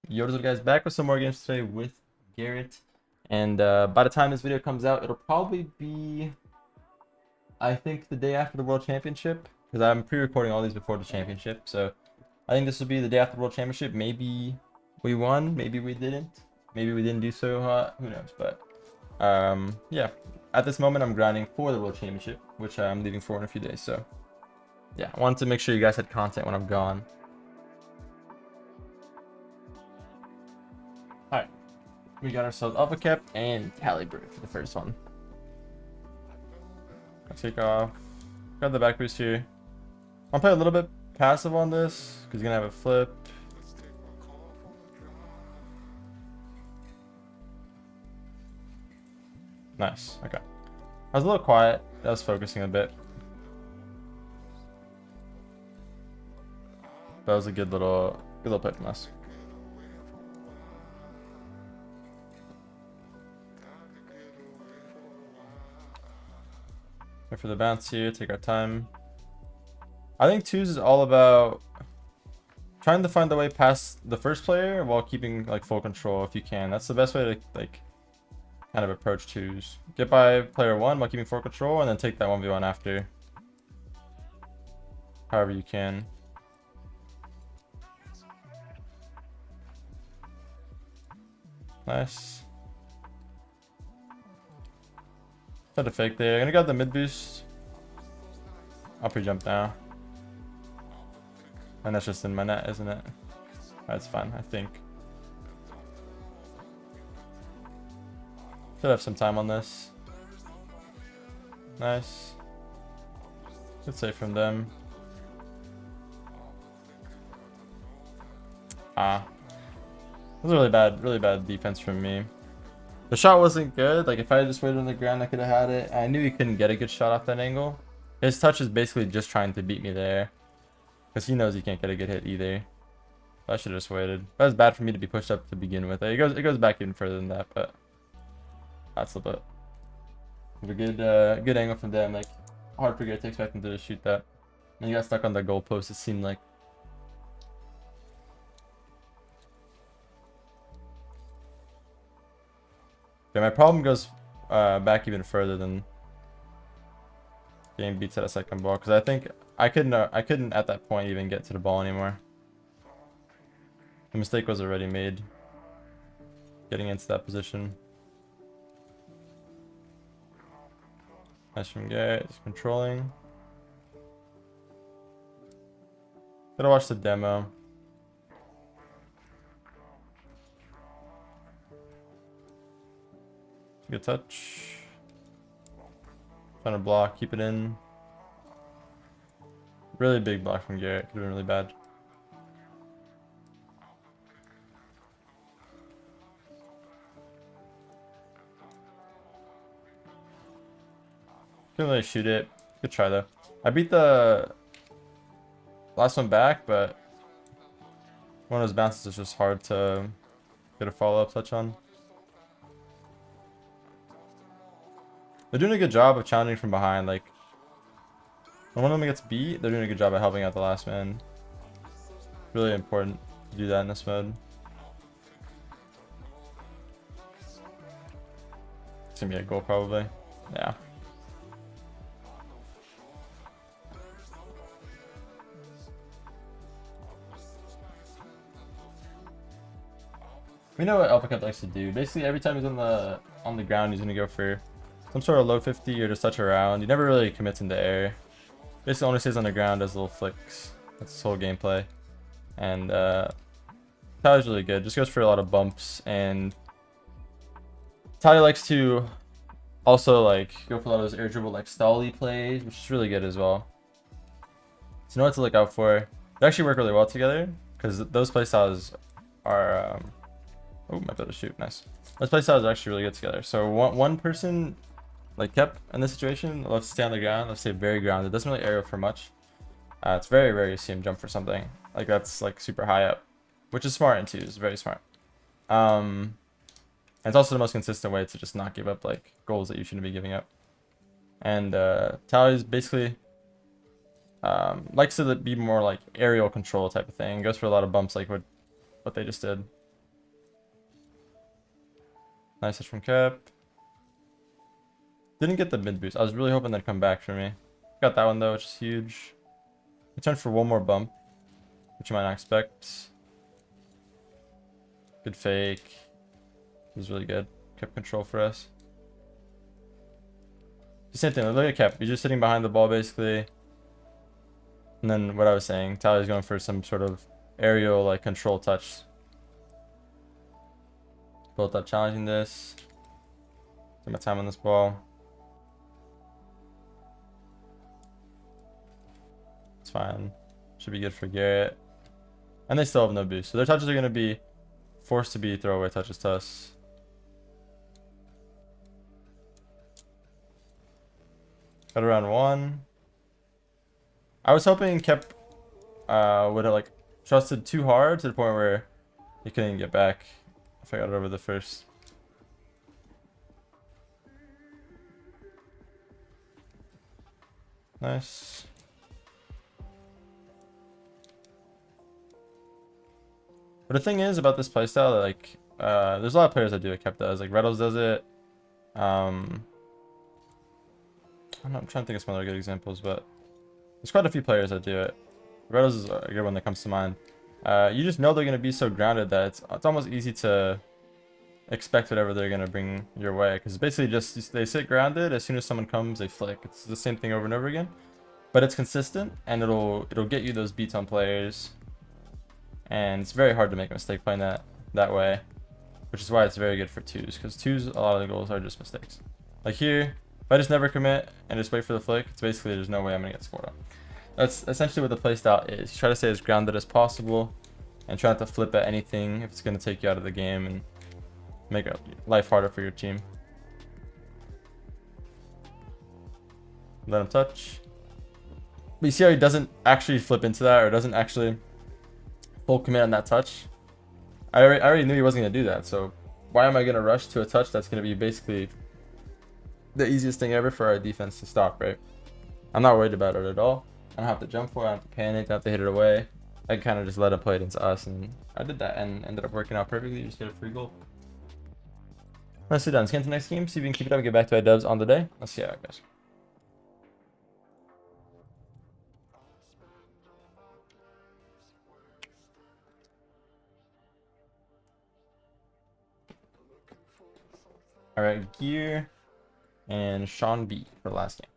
Yours guys, back with some more games today with Garrett. And by the time this video comes out, it'll probably be, I think, the day after the World Championship. Because I'm pre-recording all these before the championship. So I think this will be the day after the World Championship. Maybe we won, maybe we didn't. Maybe we didn't do so hot, who knows. But yeah, at this moment I'm grinding for the World Championship, which I'm leaving for in a few days. So yeah, I wanted to make sure you guys had content when I'm gone. Alright. We got ourselves Uppercap and Calibrate for the first one. Let's take off. Got the back boost here. I'll play a little bit passive on this because he's gonna have a flip. Nice. Okay. I was a little quiet. I was focusing a bit. That was a good little play from us. Wait for the bounce here, take our time. I think twos is all about trying to find the way past the first player while keeping like full control if you can. That's the best way to like kind of approach twos. Get by player one while keeping full control and then take that 1v1 after. However you can. Nice. Tried to fake there. I'm gonna grab the mid boost. I'll pre-jump now. And that's just in my net, isn't it? That's fine, I think. Should have some time on this. Nice. Good save from them. That was a really bad defense from me. The shot wasn't good. Like if I had just waited on the ground, I could have had it. I knew he couldn't get a good shot off that angle. His touch is basically just trying to beat me there. Because he knows he can't get a good hit either. So I should have just waited. That was bad for me to be pushed up to begin with. It goes back even further than that, but that's a bit. A good angle from them. Like hard for Garrett to expect him to just shoot that. And he got stuck on the goalpost, it seemed like. Okay, my problem goes back even further than game beats at a second ball, because I think I couldn't at that point even get to the ball anymore. The mistake was already made getting into that position. Nice from Garrett, he's controlling. Gotta watch the demo. Good touch. Trying to block, keep it in. Really big block from Garrett, could have been really bad. Couldn't really shoot it. Good try though. I beat the last one back, but one of those bounces is just hard to get a follow-up touch on. They're doing a good job of challenging from behind. Like when one of them gets beat, they're doing a good job of helping out the last man. Really important to do that in this mode. It's gonna be a goal probably. Yeah. We know what Uppercut likes to do. Basically, every time he's on the ground, he's gonna go for some sort of low 50 or just touch around. He never really commits into air. Basically, only stays on the ground, does little flicks. That's his whole gameplay. And Tyler's really good. Just goes for a lot of bumps, and Tyler likes to also like go for a lot of those air dribble like stally plays, which is really good as well. So know what to look out for. They actually work really well together because those playstyles are. Oh, might be able to shoot. Nice. Those playstyles are actually really good together. So one person, like Kep in this situation, loves to stay on the ground. Let's say very grounded. Doesn't really aerial for much. It's very rare to see him jump for something like that's like super high up, which is smart and too. It's very smart. And it's also the most consistent way to just not give up like goals that you shouldn't be giving up. And Tally's basically likes to be more like aerial control type of thing. Goes for a lot of bumps like what they just did. Nice hit from Cap. Didn't get the mid boost. I was really hoping they'd come back for me. Got that one though, which is huge. Returned for one more bump, which you might not expect. Good fake. It was really good. Kept control for us. The same thing. Look at Cap. You're just sitting behind the ball basically. And then what I was saying, Tyler's going for some sort of aerial like control touch. Built up challenging this. Take my time on this ball. It's fine. Should be good for Garrett. And they still have no boost. So their touches are going to be forced to be throwaway touches to us. Got around one. I was hoping Kep would have like trusted too hard to the point where he couldn't get back if I got it over the first. Nice. But the thing is about this playstyle, like, there's a lot of players that do it. Kep does, like Reddles does it. I'm trying to think of some other good examples, but there's quite a few players that do it. Reddles is a good one that comes to mind. You just know they're going to be so grounded that it's almost easy to expect whatever they're going to bring your way. Because basically just they sit grounded. As soon as someone comes, they flick. It's the same thing over and over again. But it's consistent, and it'll get you those beats on players. And it's very hard to make a mistake playing that way. Which is why it's very good for twos. Because twos, a lot of the goals are just mistakes. Like here, if I just never commit and just wait for the flick, it's basically there's no way I'm going to get scored on. That's essentially what the playstyle is. You try to stay as grounded as possible and try not to flip at anything if it's going to take you out of the game and make life harder for your team. Let him touch. But you see how he doesn't actually flip into that, or doesn't actually full commit on that touch? I already knew he wasn't going to do that, so why am I going to rush to a touch that's going to be basically the easiest thing ever for our defense to stop, right? I'm not worried about it at all. I don't have to jump for it, I don't have to panic, I don't have to hit it away. I can kind of just let it play it into us, and I did that and ended up working out perfectly. Just get a free goal. Nicely done. Let's get into the next game, see if we can keep it up and get back to our dubs on the day. Let's see how it goes. Alright, Gear and Sean B for the last game.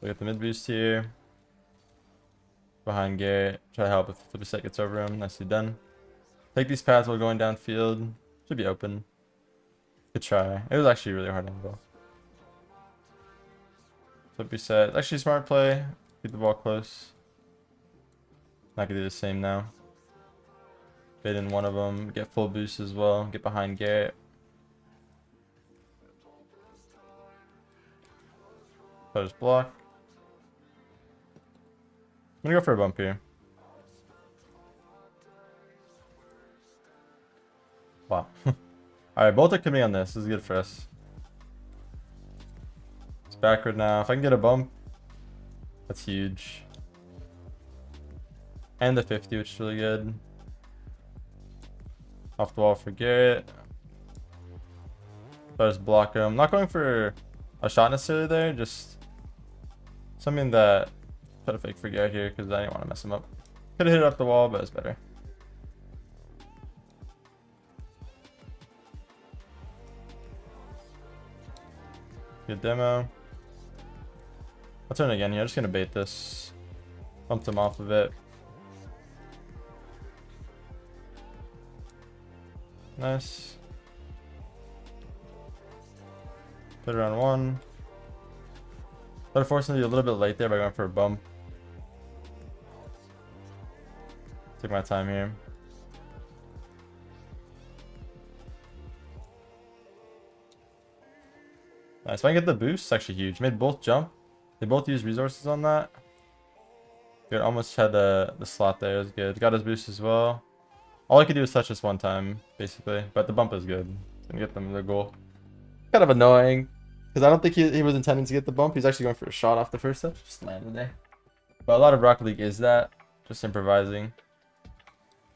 We got the mid boost here. Behind Garrett. Try to help if the set gets over him. Nicely done. Take these paths while going downfield. Should be open. Good try. It was actually really hard angle. Flip reset. It's actually a smart play. Keep the ball close. Not gonna do the same now. Bait in one of them. Get full boost as well. Get behind Garrett. Just block. I'm gonna go for a bump here. Wow. Alright, both are committing on this. This is good for us. It's backward now. If I can get a bump, that's huge. And the 50, which is really good. Off the wall for Garrett. So I just block him. I'm not going for a shot necessarily there, just something that put a fake for Garrett here because I didn't want to mess him up. Could have hit it up the wall, but it's better. Good demo. I'll turn it again here. I'm just gonna bait this. Bumped him off of it. Nice. Put it around one. But unfortunately a little bit late there by going for a bump. Take my time here. Nice. If I can get the boost, it's actually huge. Made both jump. They both used resources on that. Good. Almost had the slot there. It was good. Got his boost as well. All I could do is touch this one time, basically. But the bump is good. Gonna get them the goal. Kind of annoying. Because I don't think he was intending to get the bump. He's actually going for a shot off the first touch. Just landed there. But a lot of Rocket League is that. Just improvising.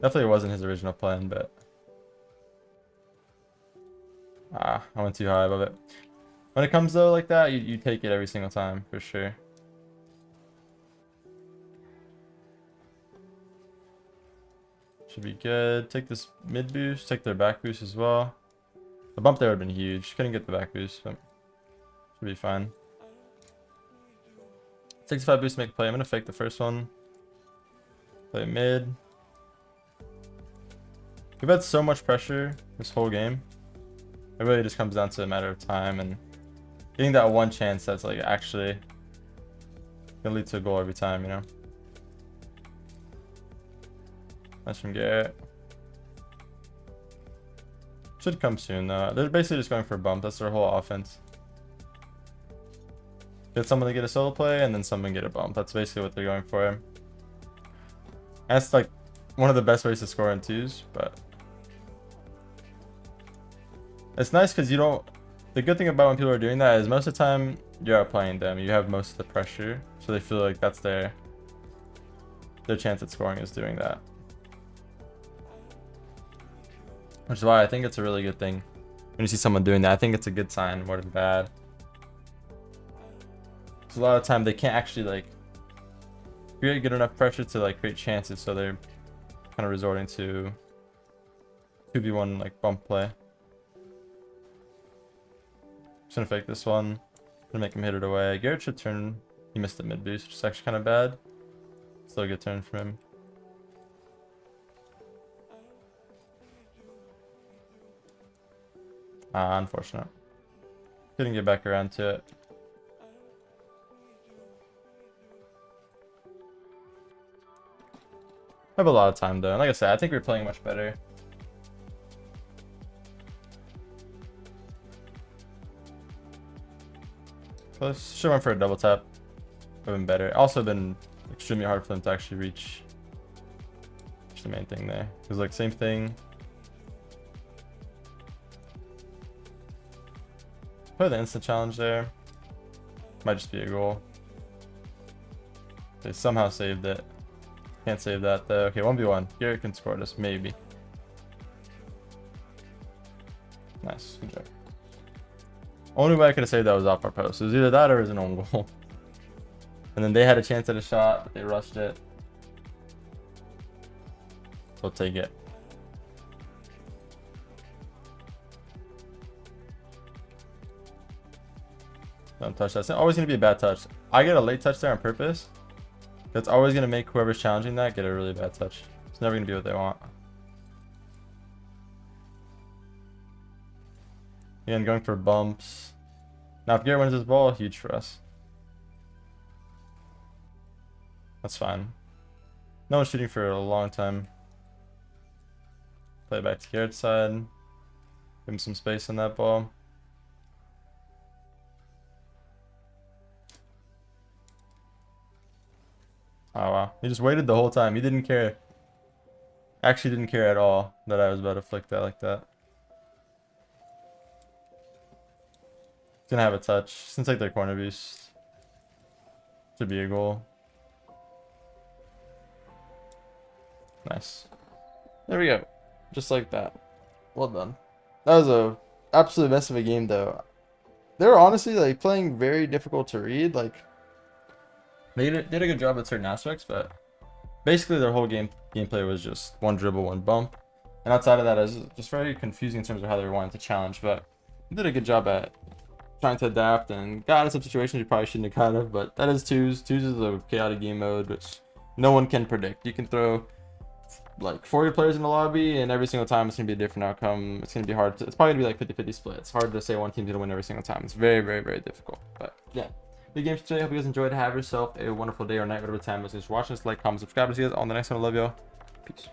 Definitely wasn't his original plan, but I went too high above it. When it comes though like that, you take it every single time for sure. Should be good. Take this mid boost, take their back boost as well. The bump there would have been huge. Couldn't get the back boost, but should be fine. 65 boost to make a play. I'm gonna fake the first one. Play mid. We've had so much pressure this whole game. It really just comes down to a matter of time and getting that one chance that's like actually gonna lead to a goal every time, you know. Nice from Garrett. Should come soon though. They're basically just going for a bump. That's their whole offense. Get someone to get a solo play and then someone get a bump. That's basically what they're going for. And that's like one of the best ways to score in twos, but it's nice because you don't. The good thing about when people are doing that is most of the time you're outplaying them. You have most of the pressure, so they feel like that's their chance at scoring is doing that. Which is why I think it's a really good thing when you see someone doing that. I think it's a good sign more than bad. Because a lot of time they can't actually like create good enough pressure to like create chances, so they're kind of resorting to 2v1 like bump play. Just gonna fake this one. Gonna make him hit it away. Garrett should turn. He missed the mid boost, which is actually kind of bad. Still a good turn from him. Unfortunate. Couldn't get back around to it. I have a lot of time though, and like I said, I think we're playing much better. Close. Should went for a double tap. Would have been better. Also been extremely hard for them to actually reach. That's the main thing there. Because like same thing. Play the instant challenge there. Might just be a goal. They somehow saved it. Can't save that though. Okay, 1v1. Garrett can score this, maybe. Nice, good job. Only way I could have saved that was off our post. It was either that or it was an own goal. And then they had a chance at a shot, but they rushed it. So take it. Don't touch that. It's always going to be a bad touch. I get a late touch there on purpose. That's always going to make whoever's challenging that get a really bad touch. It's never going to be what they want. Again, going for bumps. Now, if Garrett wins this ball, huge for us. That's fine. No one's shooting for a long time. Play it back to Garrett's side. Give him some space on that ball. Oh wow, he just waited the whole time. He didn't care. Actually didn't care at all that I was about to flick that like that. He's gonna have a touch. Since like their corner boost. Should be a goal. Nice. There we go. Just like that. Well done. That was a absolute mess of a game though. They were honestly like playing very difficult to read. Like they did a good job at certain aspects, but basically their whole gameplay was just one dribble, one bump. And outside of that, it was just very confusing in terms of how they were wanting to challenge, but they did a good job at trying to adapt and got out of some situations you probably shouldn't have got out of, but that is twos. Twos is a chaotic game mode, which no one can predict. You can throw like 40 players in the lobby and every single time it's going to be a different outcome. It's going to be hard to, it's probably going to be like 50-50 split. It's hard to say one team's going to win every single time. It's very, very, very difficult, but yeah. Big games today. Hope you guys enjoyed. Have yourself a wonderful day or night, whatever time you're watching this. Like, comment, subscribe to see you guys on the next one. I love y'all. Peace.